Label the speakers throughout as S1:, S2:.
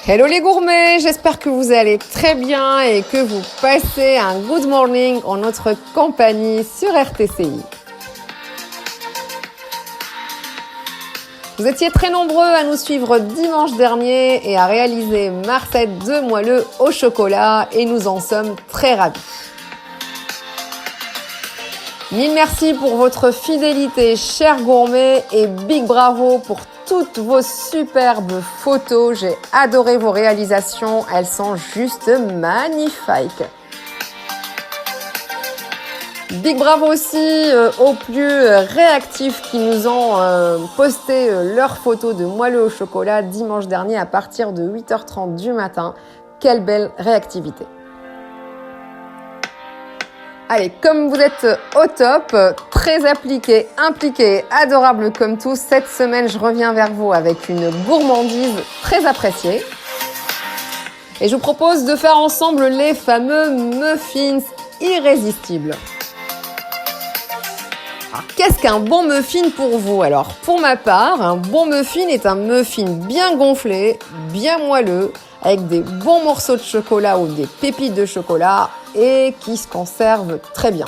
S1: Hello les gourmets, j'espère que vous allez très bien et que vous passez un good morning en notre compagnie sur RTCI. Vous étiez très nombreux à nous suivre dimanche dernier et à réaliser ma recette de moelleux au chocolat et nous en sommes très ravis. Mille merci pour votre fidélité, chers gourmets, et big bravo pour toutes vos superbes photos. J'ai adoré vos réalisations, elles sont juste magnifiques. Big bravo aussi aux plus réactifs qui nous ont posté leurs photos de moelleux au chocolat dimanche dernier à partir de 8h30 du matin. Quelle belle réactivité! Allez, comme vous êtes au top, très appliqué, impliqué, adorable comme tous, cette semaine, je reviens vers vous avec une gourmandise très appréciée. Et je vous propose de faire ensemble les fameux muffins irrésistibles. Alors, qu'est-ce qu'un bon muffin pour vous? Alors, pour ma part, un bon muffin est un muffin bien gonflé, bien moelleux, avec des bons morceaux de chocolat ou des pépites de chocolat et qui se conservent très bien.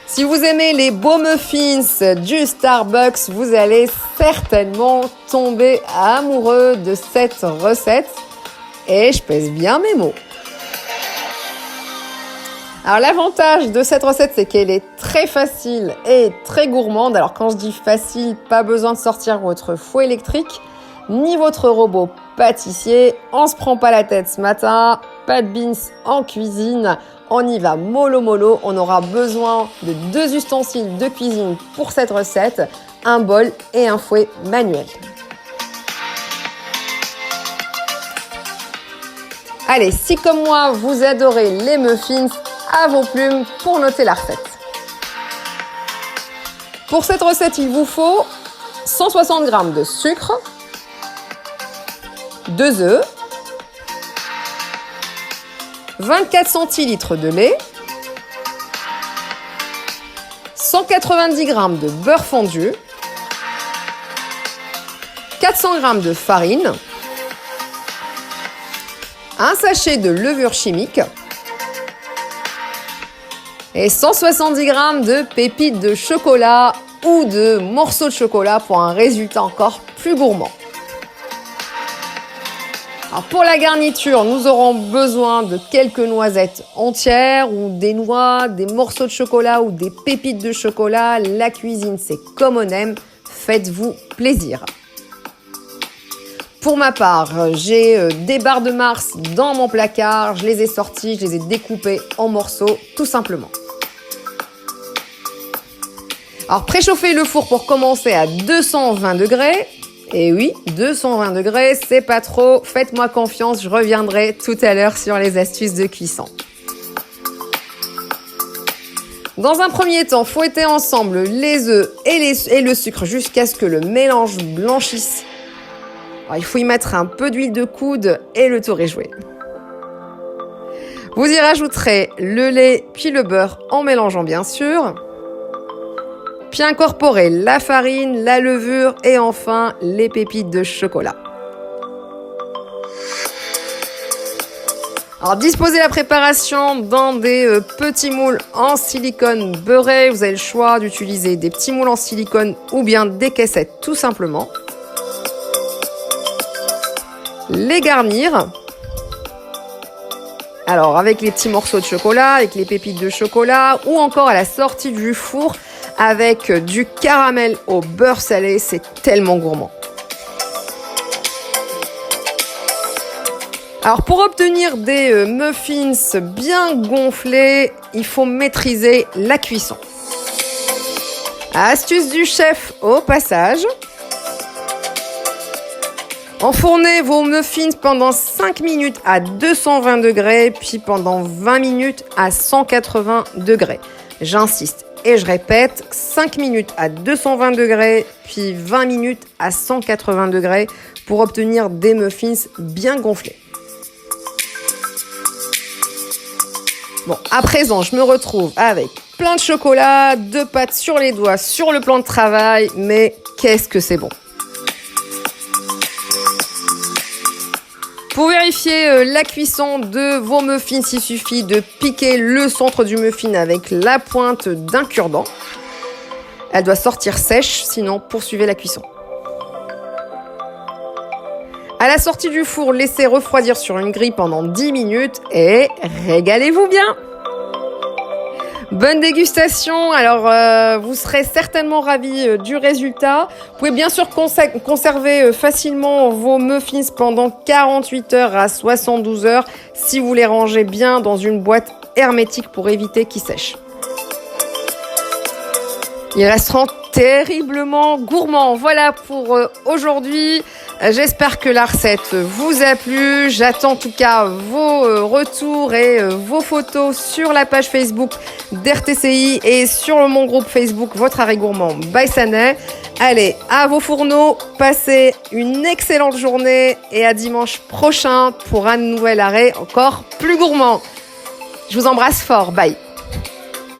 S1: Si vous aimez les beaux muffins du Starbucks, vous allez certainement tomber amoureux de cette recette et je pèse bien mes mots. Alors l'avantage de cette recette, c'est qu'elle est très facile et très gourmande. Alors quand je dis facile, pas besoin de sortir votre fouet électrique ni votre robot pâtissier. On se prend pas la tête ce matin, pas de beans en cuisine, on y va mollo mollo. On aura besoin de 2 ustensiles de cuisine pour cette recette, un bol et un fouet manuel. Allez, si comme moi vous adorez les muffins, à vos plumes pour noter la recette. Pour cette recette, il vous faut 160 g de sucre, 2 œufs, 24 centilitres de lait, 190 g de beurre fondu, 400 g de farine, un sachet de levure chimique et 170 g de pépites de chocolat ou de morceaux de chocolat pour un résultat encore plus gourmand. Alors pour la garniture, nous aurons besoin de quelques noisettes entières ou des noix, des morceaux de chocolat ou des pépites de chocolat. La cuisine, c'est comme on aime. Faites-vous plaisir. Pour ma part, j'ai des barres de Mars dans mon placard. Je les ai sorties, je les ai découpées en morceaux, tout simplement. Alors préchauffez le four pour commencer à 220 degrés. Et oui, 220 degrés, c'est pas trop. Faites-moi confiance, je reviendrai tout à l'heure sur les astuces de cuisson. Dans un premier temps, fouettez ensemble les œufs et le sucre jusqu'à ce que le mélange blanchisse. Alors, il faut y mettre un peu d'huile de coude et le tour est joué. Vous y rajouterez le lait puis le beurre en mélangeant bien sûr. Puis incorporez la farine, la levure et enfin les pépites de chocolat. Alors disposez la préparation dans des petits moules en silicone beurré. Vous avez le choix d'utiliser des petits moules en silicone ou bien des caissettes tout simplement. Les garnir. Alors avec les petits morceaux de chocolat, avec les pépites de chocolat ou encore à la sortie du four avec du caramel au beurre salé, c'est tellement gourmand. Alors pour obtenir des muffins bien gonflés, il faut maîtriser la cuisson. Astuce du chef au passage. Enfournez vos muffins pendant 5 minutes à 220 degrés, puis pendant 20 minutes à 180 degrés. J'insiste et je répète, 5 minutes à 220 degrés, puis 20 minutes à 180 degrés pour obtenir des muffins bien gonflés. Bon, à présent, je me retrouve avec plein de chocolat, 2 pâtes sur les doigts, sur le plan de travail, mais qu'est-ce que c'est bon! Pour vérifier la cuisson de vos muffins, il suffit de piquer le centre du muffin avec la pointe d'un cure-dent. Elle doit sortir sèche, sinon poursuivez la cuisson. À la sortie du four, laissez refroidir sur une grille pendant 10 minutes et régalez-vous bien. Bonne dégustation. Alors, vous serez certainement ravis du résultat. Vous pouvez bien sûr conserver facilement vos muffins pendant 48 heures à 72 heures si vous les rangez bien dans une boîte hermétique pour éviter qu'ils sèchent. Ils resteront terriblement gourmands. Voilà pour aujourd'hui. J'espère que la recette vous a plu. J'attends en tout cas vos retours et vos photos sur la page Facebook d'RTCI et sur mon groupe Facebook Votre Arrêt Gourmand by Sanet. Allez, à vos fourneaux, passez une excellente journée et à dimanche prochain pour un nouvel arrêt encore plus gourmand. Je vous embrasse fort. Bye.